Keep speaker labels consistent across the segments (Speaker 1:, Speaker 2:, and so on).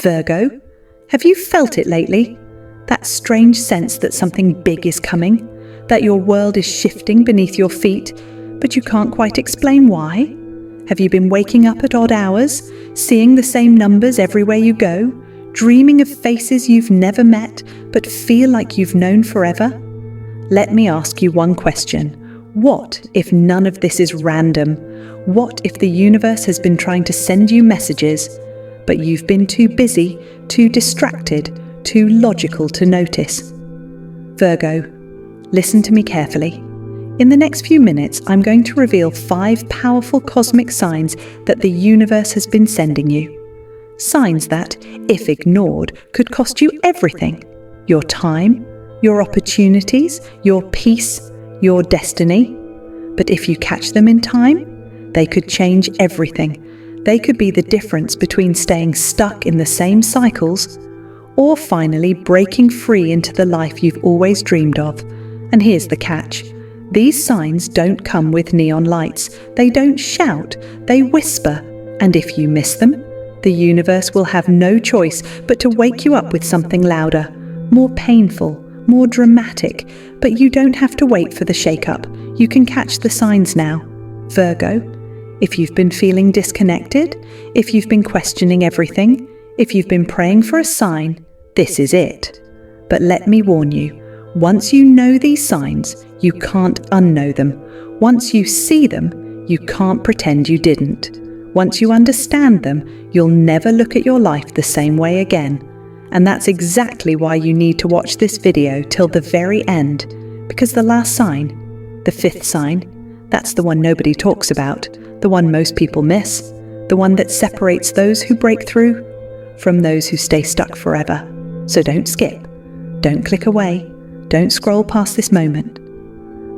Speaker 1: Virgo, have you felt it lately? That strange sense that something big is coming, that your world is shifting beneath your feet, but you can't quite explain why? Have you been waking up at odd hours, seeing the same numbers everywhere you go, dreaming of faces you've never met but feel like you've known forever? Let me ask you one question. What if none of this is random? What if the universe has been trying to send you messages, but you've been too busy, too distracted, too logical to notice? Virgo, listen to me carefully. In the next few minutes, I'm going to reveal 5 powerful cosmic signs that the universe has been sending you. Signs that, if ignored, could cost you everything. Your time, your opportunities, your peace, your destiny. But if you catch them in time, they could change everything. They could be the difference between staying stuck in the same cycles or finally breaking free into the life you've always dreamed of. And here's the catch. These signs don't come with neon lights. They don't shout, they whisper. And if you miss them, the universe will have no choice but to wake you up with something louder, more painful, more dramatic. But you don't have to wait for the shake-up. You can catch the signs now. Virgo, if you've been feeling disconnected, if you've been questioning everything, if you've been praying for a sign, this is it. But let me warn you, once you know these signs, you can't unknow them. Once you see them, you can't pretend you didn't. Once you understand them, you'll never look at your life the same way again. And that's exactly why you need to watch this video till the very end, because the last sign, the 5th sign, that's the one nobody talks about, the one most people miss, the one that separates those who break through from those who stay stuck forever. So don't skip, don't click away, don't scroll past this moment.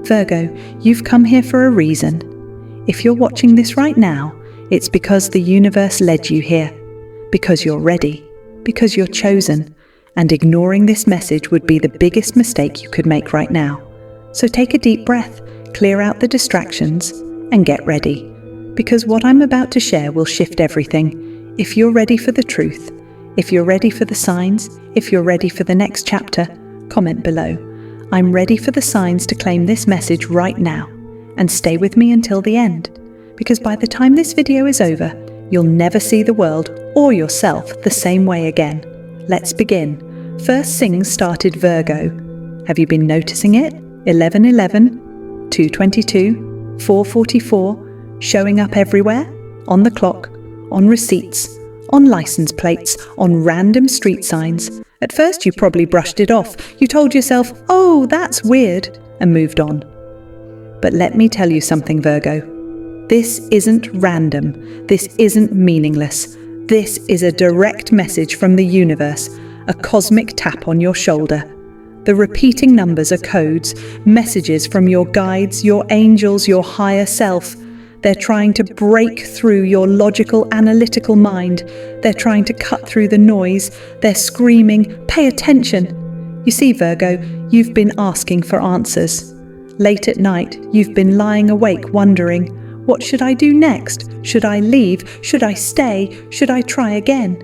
Speaker 1: Virgo, you've come here for a reason. If you're watching this right now, it's because the universe led you here, because you're ready, because you're chosen, and ignoring this message would be the biggest mistake you could make right now. So take a deep breath, clear out the distractions, and get ready, because what I'm about to share will shift everything. If you're ready for the truth, if you're ready for the signs, if you're ready for the next chapter, comment below. I'm ready for the signs to claim this message right now, and stay with me until the end, because by the time this video is over, you'll never see the world or yourself the same way again. Let's begin. First sing started Virgo. Have you been noticing it? 11:11, 2:22, 4:44, showing up everywhere, on the clock, on receipts, on license plates, on random street signs. At first you probably brushed it off. You told yourself, "Oh, that's weird," and moved on. But let me tell you something, Virgo. This isn't random. This isn't meaningless. This is a direct message from the universe, a cosmic tap on your shoulder. The repeating numbers are codes, messages from your guides, your angels, your higher self. They're trying to break through your logical, analytical mind. They're trying to cut through the noise. They're screaming, "Pay attention." You see, Virgo, you've been asking for answers. Late at night, you've been lying awake wondering, what should I do next? Should I leave? Should I stay? Should I try again?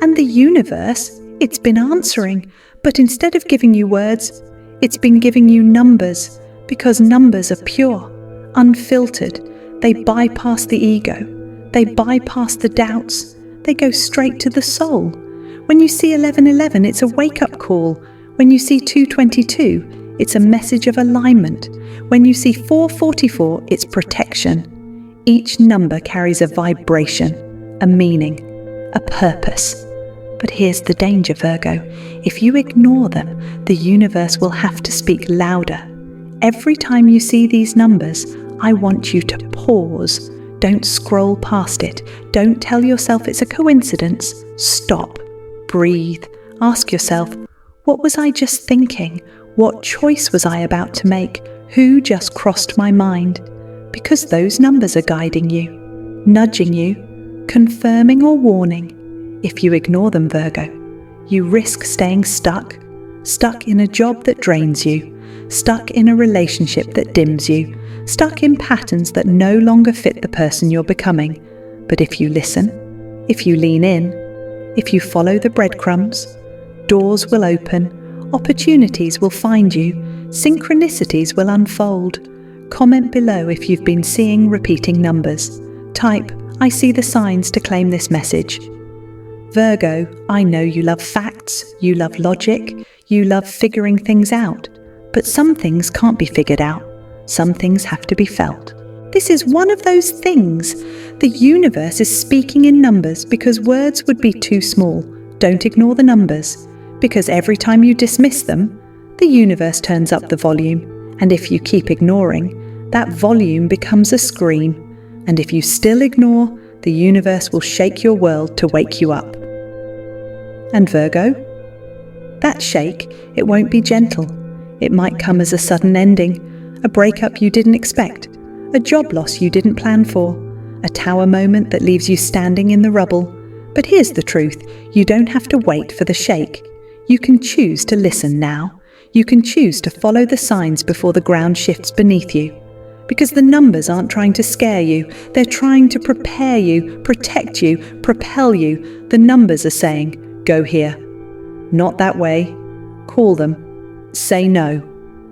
Speaker 1: And the universe, it's been answering. But instead of giving you words, it's been giving you numbers, because numbers are pure, unfiltered. They bypass the ego. They bypass the doubts. They go straight to the soul. When you see 11:11, it's a wake-up call. When you see 2:22, it's a message of alignment. When you see 4:44, it's protection. Each number carries a vibration, a meaning, a purpose. But here's the danger, Virgo. If you ignore them, the universe will have to speak louder. Every time you see these numbers, I want you to pause. Don't scroll past it. Don't tell yourself it's a coincidence. Stop. Breathe. Ask yourself, what was I just thinking? What choice was I about to make? Who just crossed my mind? Because those numbers are guiding you, nudging you, confirming or warning. If you ignore them, Virgo, you risk staying stuck in a job that drains you, stuck in a relationship that dims you, stuck in patterns that no longer fit the person you're becoming. But if you listen, if you lean in, If you follow the breadcrumbs, doors will open, opportunities will find you, synchronicities will unfold. Comment below if you've been seeing repeating numbers. Type, "I see the signs" to claim this message. Virgo, I know you love facts, you love logic, you love figuring things out. But some things can't be figured out. Some things have to be felt. This is one of those things. The universe is speaking in numbers because words would be too small. Don't ignore the numbers, because every time you dismiss them, the universe turns up the volume. And if you keep ignoring, that volume becomes a scream. And if you still ignore, the universe will shake your world to wake you up. And Virgo? That shake, it won't be gentle. It might come as a sudden ending, a breakup you didn't expect, a job loss you didn't plan for, a tower moment that leaves you standing in the rubble. But here's the truth, you don't have to wait for the shake. You can choose to listen now. You can choose to follow the signs before the ground shifts beneath you. Because the numbers aren't trying to scare you, they're trying to prepare you, protect you, propel you. The numbers are saying, go here. Not that way. Call them. Say no.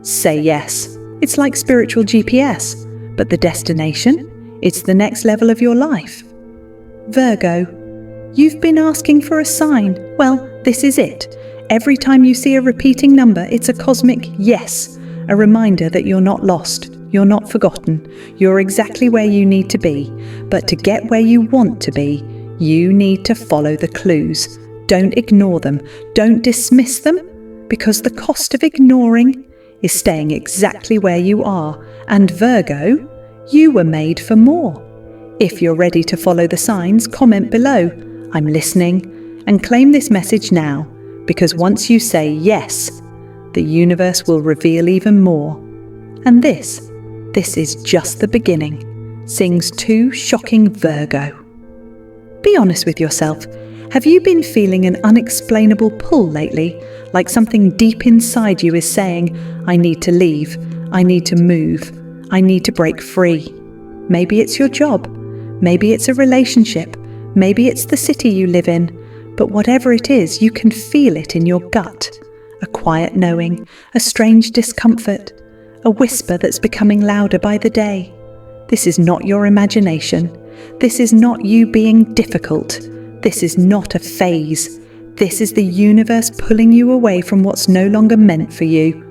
Speaker 1: Say yes. It's like spiritual GPS, but the destination? It's the next level of your life. Virgo, you've been asking for a sign. Well, this is it. Every time you see a repeating number, it's a cosmic yes, a reminder that you're not lost, you're not forgotten, you're exactly where you need to be. But to get where you want to be, you need to follow the clues. Don't ignore them, don't dismiss them, because the cost of ignoring is staying exactly where you are. And Virgo, you were made for more. If you're ready to follow the signs, comment below, "I'm listening," and claim this message now, because once you say yes, the universe will reveal even more. And this is just the beginning, sings 2 shocking Virgo. Be honest with yourself. Have you been feeling an unexplainable pull lately? Like something deep inside you is saying, I need to leave, I need to move, I need to break free. Maybe it's your job, maybe it's a relationship, maybe it's the city you live in. But whatever it is, you can feel it in your gut. A quiet knowing, a strange discomfort, a whisper that's becoming louder by the day. This is not your imagination. This is not you being difficult. This is not a phase. This is the universe pulling you away from what's no longer meant for you.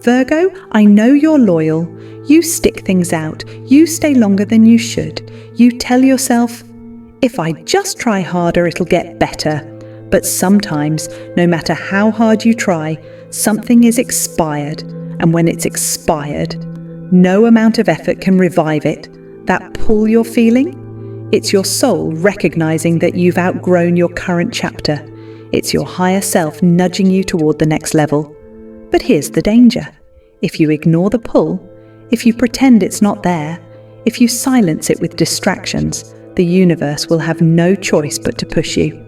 Speaker 1: Virgo, I know you're loyal. You stick things out. You stay longer than you should. You tell yourself, if I just try harder, it'll get better. But sometimes, no matter how hard you try, something is expired. And when it's expired, no amount of effort can revive it. That pull you're feeling? It's your soul recognizing that you've outgrown your current chapter. It's your higher self nudging you toward the next level. But here's the danger. If you ignore the pull, if you pretend it's not there, if you silence it with distractions, the universe will have no choice but to push you.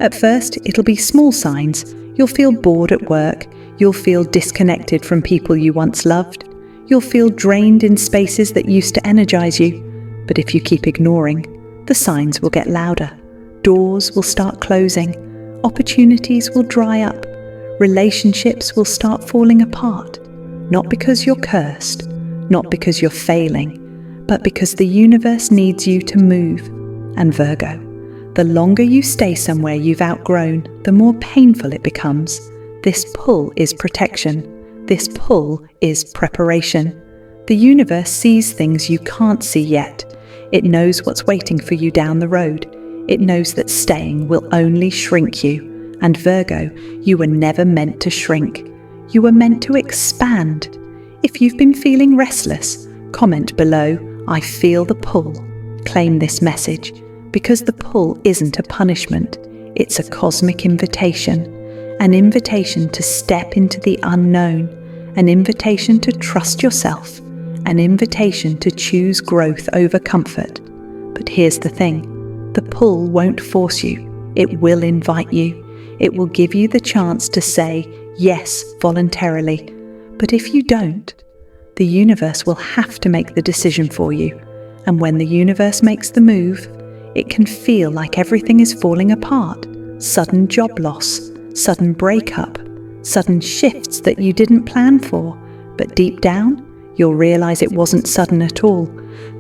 Speaker 1: At first, it'll be small signs. You'll feel bored at work. You'll feel disconnected from people you once loved. You'll feel drained in spaces that used to energize you. But if you keep ignoring, the signs will get louder. Doors will start closing. Opportunities will dry up. Relationships will start falling apart. Not because you're cursed, not because you're failing, but because the universe needs you to move. And Virgo, the longer you stay somewhere you've outgrown, the more painful it becomes. This pull is protection. This pull is preparation. The universe sees things you can't see yet. It knows what's waiting for you down the road. It knows that staying will only shrink you. And Virgo, you were never meant to shrink. You were meant to expand. If you've been feeling restless, comment below, I feel the pull. Claim this message, because the pull isn't a punishment. It's a cosmic invitation. An invitation to step into the unknown. An invitation to trust yourself. An invitation to choose growth over comfort. But here's the thing. The pull won't force you. It will invite you. It will give you the chance to say yes voluntarily. But if you don't, the universe will have to make the decision for you. And when the universe makes the move, it can feel like everything is falling apart. sudden job loss, sudden breakup, sudden shifts that you didn't plan for, but deep down, you'll realize it wasn't sudden at all.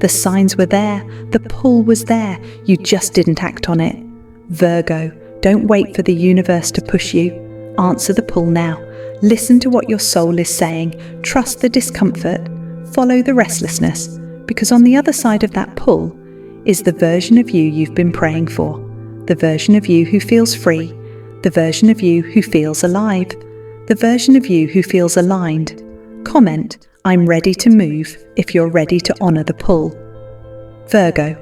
Speaker 1: The signs were there, the pull was there, you just didn't act on it. Virgo, don't wait for the universe to push you. Answer the pull now. Listen to what your soul is saying. Trust the discomfort. Follow the restlessness, because on the other side of that pull is the version of you you've been praying for. The version of you who feels free. The version of you who feels alive. The version of you who feels aligned. Comment, "I'm ready to move," if you're ready to honor the pull. Virgo,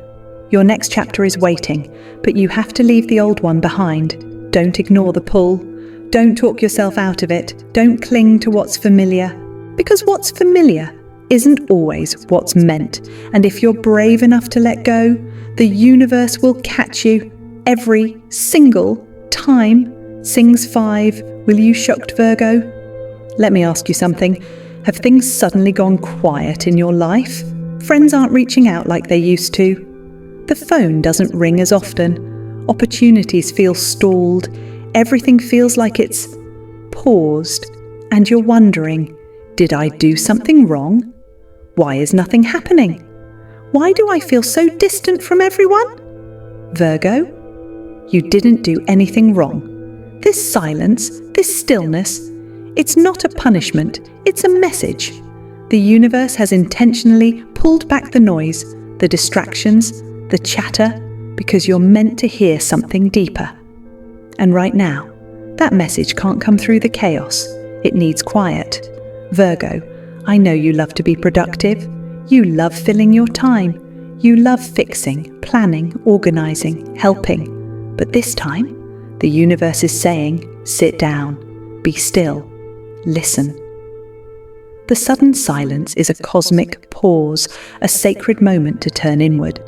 Speaker 1: your next chapter is waiting, but you have to leave the old one behind. Don't ignore the pull. Don't talk yourself out of it. Don't cling to what's familiar. Because what's familiar isn't always what's meant. And if you're brave enough to let go, the universe will catch you every single time. Sings 5. Will you, shocked Virgo? Let me ask you something. Have things suddenly gone quiet in your life? Friends aren't reaching out like they used to. The phone doesn't ring as often. Opportunities feel stalled. Everything feels like it's paused. And you're wondering, did I do something wrong? Why is nothing happening? Why do I feel so distant from everyone? Virgo, you didn't do anything wrong. This silence, this stillness, it's not a punishment, it's a message. The universe has intentionally pulled back the noise, the distractions, the chatter, because you're meant to hear something deeper. And right now, that message can't come through the chaos. It needs quiet. Virgo, I know you love to be productive. You love filling your time. You love fixing, planning, organizing, helping. But this time, the universe is saying, sit down, be still, listen. The sudden silence is a cosmic pause, a sacred moment to turn inward.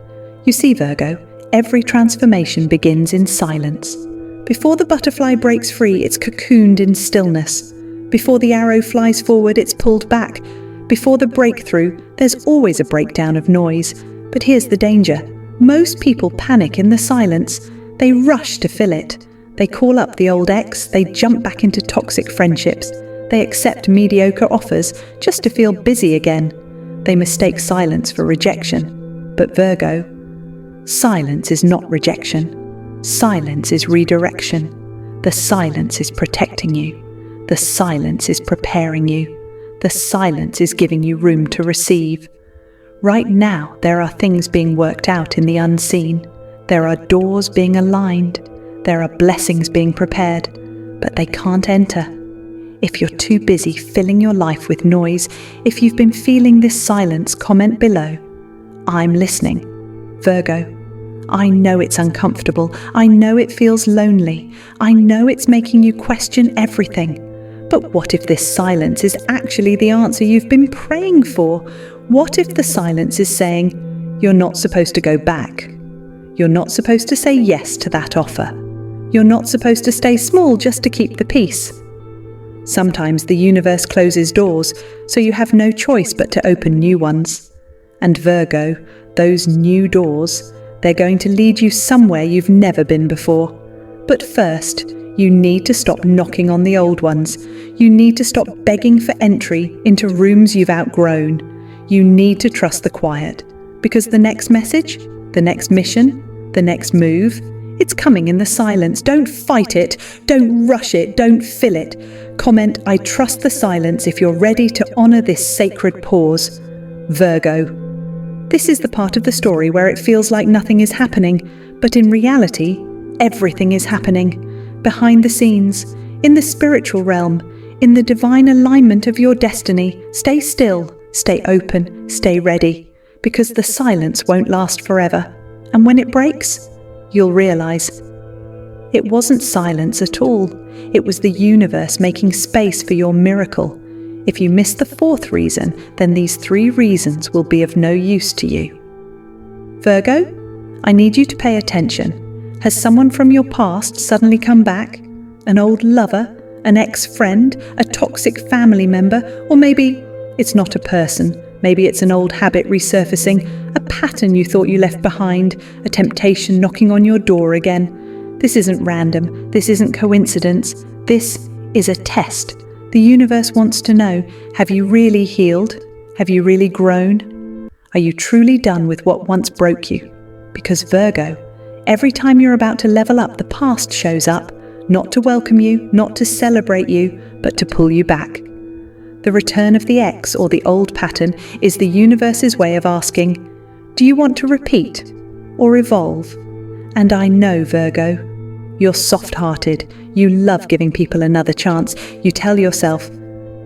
Speaker 1: You see, Virgo, every transformation begins in silence. Before the butterfly breaks free, it's cocooned in stillness. Before the arrow flies forward, it's pulled back. Before the breakthrough, there's always a breakdown of noise. But here's the danger. Most people panic in the silence. They rush to fill it. They call up the old ex. They jump back into toxic friendships. They accept mediocre offers just to feel busy again. They mistake silence for rejection. But Virgo, silence is not rejection. Silence is redirection. The silence is protecting you. The silence is preparing you. The silence is giving you room to receive. Right now, there are things being worked out in the unseen. There are doors being aligned. There are blessings being prepared, but they can't enter. If you're too busy filling your life with noise, if you've been feeling this silence, comment below. I'm listening. Virgo, I know it's uncomfortable. I know it feels lonely. I know it's making you question everything. But what if this silence is actually the answer you've been praying for? What if the silence is saying, you're not supposed to go back? You're not supposed to say yes to that offer. You're not supposed to stay small just to keep the peace. Sometimes the universe closes doors, so you have no choice but to open new ones. And Virgo, those new doors, they're going to lead you somewhere you've never been before. But first, you need to stop knocking on the old ones. You need to stop begging for entry into rooms you've outgrown. You need to trust the quiet, because the next message, the next mission, the next move, it's coming in the silence. Don't fight it. Don't rush it. Don't fill it. Comment, I trust the silence if you're ready to honor this sacred pause. Virgo, this is the part of the story where it feels like nothing is happening, but in reality, everything is happening. Behind the scenes, in the spiritual realm, in the divine alignment of your destiny. Stay still, stay open, stay ready, because the silence won't last forever. And when it breaks, you'll realize it wasn't silence at all. It was the universe making space for your miracle. If you miss the fourth reason, then these 3 reasons will be of no use to you. Virgo, I need you to pay attention. Has someone from your past suddenly come back? An old lover? An ex-friend? A toxic family member? Or maybe it's not a person. Maybe it's an old habit resurfacing, a pattern you thought you left behind, a temptation knocking on your door again. This isn't random. This isn't coincidence. This is a test. The universe wants to know, have you really healed? Have you really grown? Are you truly done with what once broke you? Because Virgo, every time you're about to level up, the past shows up, not to welcome you, not to celebrate you, but to pull you back. The return of the ex or the old pattern is the universe's way of asking, do you want to repeat or evolve? And I know, Virgo, you're soft-hearted. You love giving people another chance. You tell yourself,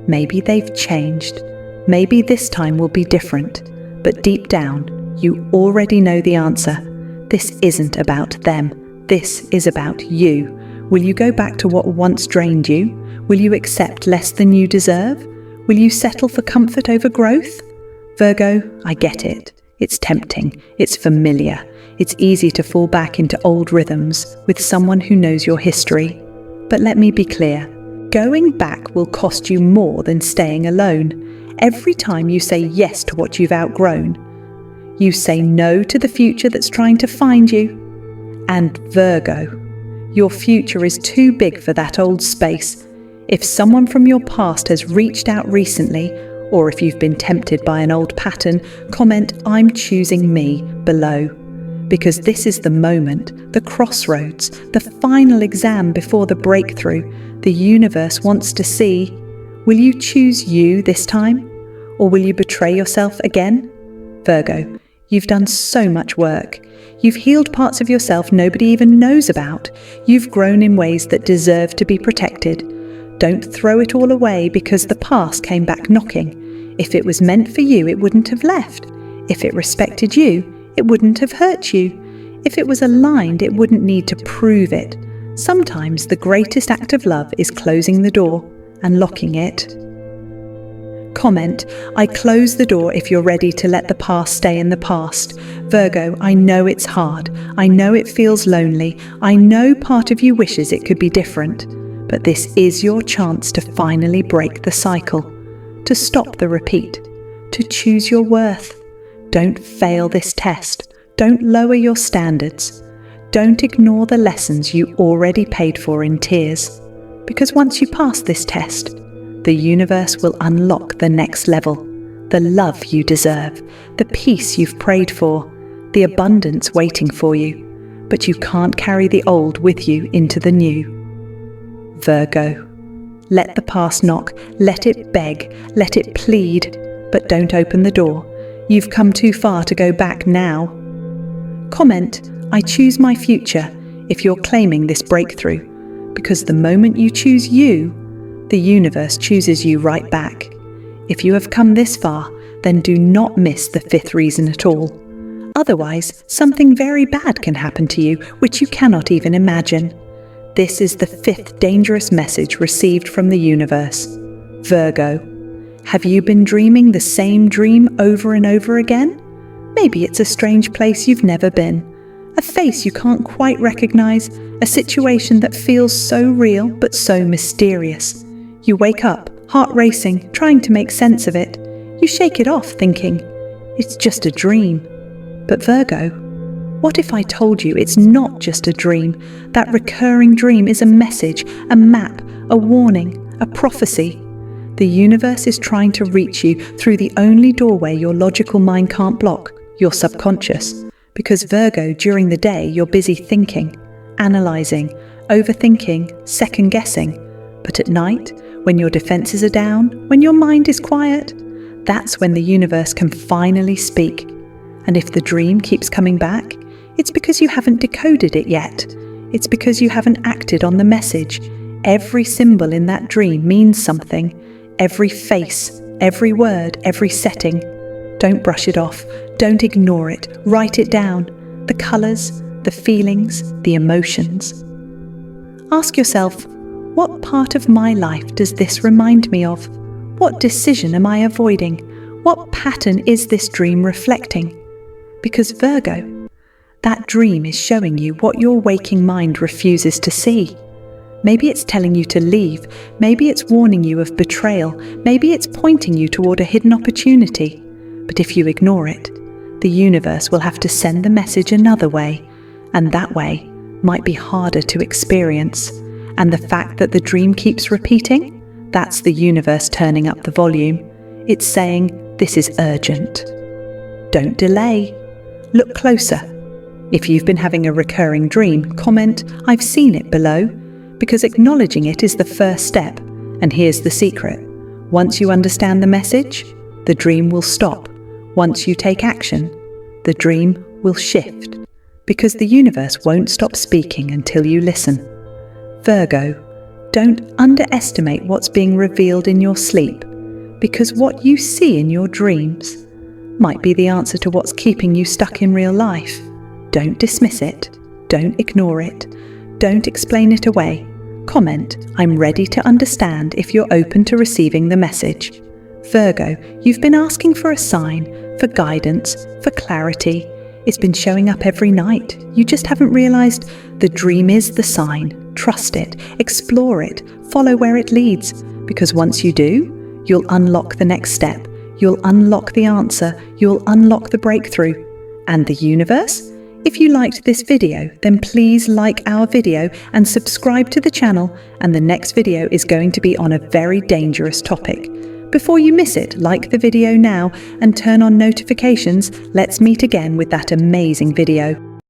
Speaker 1: maybe they've changed. Maybe this time will be different. But deep down, you already know the answer. This isn't about them. This is about you. Will you go back to what once drained you? Will you accept less than you deserve? Will you settle for comfort over growth? Virgo, I get it. It's tempting. It's familiar. It's easy to fall back into old rhythms with someone who knows your history. But let me be clear. Going back will cost you more than staying alone. Every time you say yes to what you've outgrown, you say no to the future that's trying to find you. And Virgo, your future is too big for that old space. If someone from your past has reached out recently, or if you've been tempted by an old pattern, comment "I'm choosing me" below. Because this is the moment, the crossroads, the final exam before the breakthrough. The universe wants to see, will you choose you this time? Or will you betray yourself again? Virgo, you've done so much work. You've healed parts of yourself nobody even knows about. You've grown in ways that deserve to be protected. Don't throw it all away because the past came back knocking. If it was meant for you, it wouldn't have left. If it respected you, it wouldn't have hurt you. If it was aligned, it wouldn't need to prove it. Sometimes the greatest act of love is closing the door and locking it. Comment, I close the door if you're ready to let the past stay in the past. Virgo, I know it's hard. I know it feels lonely. I know part of you wishes it could be different. But this is your chance to finally break the cycle, to stop the repeat, to choose your worth. Don't fail this test. Don't lower your standards. Don't ignore the lessons you already paid for in tears. Because once you pass this test, the universe will unlock the next level, the love you deserve, the peace you've prayed for, the abundance waiting for you. But you can't carry the old with you into the new. Virgo, let the past knock, let it beg, let it plead, but don't open the door. You've come too far to go back now. Comment, I choose my future, if you're claiming this breakthrough, because the moment you choose you, the universe chooses you right back. If you have come this far, then do not miss the fifth reason at all. Otherwise, something very bad can happen to you, which you cannot even imagine. This is the fifth dangerous message received from the universe. Virgo, have you been dreaming the same dream over and over again? Maybe it's a strange place you've never been, a face you can't quite recognize, a situation that feels so real but so mysterious. You wake up, heart racing, trying to make sense of it. You shake it off thinking, it's just a dream. But Virgo, what if I told you it's not just a dream? That recurring dream is a message, a map, a warning, a prophecy. The universe is trying to reach you through the only doorway your logical mind can't block, your subconscious. Because Virgo, during the day, you're busy thinking, analysing, overthinking, second-guessing. But at night, when your defences are down, when your mind is quiet, that's when the universe can finally speak. And if the dream keeps coming back, it's because you haven't decoded it yet. It's because you haven't acted on the message. Every symbol in that dream means something. Every face, every word, every setting. Don't brush it off. Don't ignore it. Write it down. The colours, the feelings, the emotions. Ask yourself, what part of my life does this remind me of? What decision am I avoiding? What pattern is this dream reflecting? Because Virgo, that dream is showing you what your waking mind refuses to see. Maybe it's telling you to leave. Maybe it's warning you of betrayal. Maybe it's pointing you toward a hidden opportunity. But if you ignore it, the universe will have to send the message another way. And that way, might be harder to experience. And the fact that the dream keeps repeating, that's the universe turning up the volume. It's saying, this is urgent. Don't delay. Look closer. If you've been having a recurring dream, comment, I've seen it below, because acknowledging it is the first step. And here's the secret. Once you understand the message, the dream will stop. Once you take action, the dream will shift. Because the universe won't stop speaking until you listen. Virgo, don't underestimate what's being revealed in your sleep, because what you see in your dreams might be the answer to what's keeping you stuck in real life. Don't dismiss it. Don't ignore it. Don't explain it away. Comment, I'm ready to understand if you're open to receiving the message. Virgo, you've been asking for a sign, for guidance, for clarity. It's been showing up every night. You just haven't realized the dream is the sign. Trust it, explore it, follow where it leads. Because once you do, you'll unlock the next step. You'll unlock the answer. You'll unlock the breakthrough. And the universe? If you liked this video, then please like our video and subscribe to the channel. And the next video is going to be on a very dangerous topic. Before you miss it, like the video now and turn on notifications. Let's meet again with that amazing video.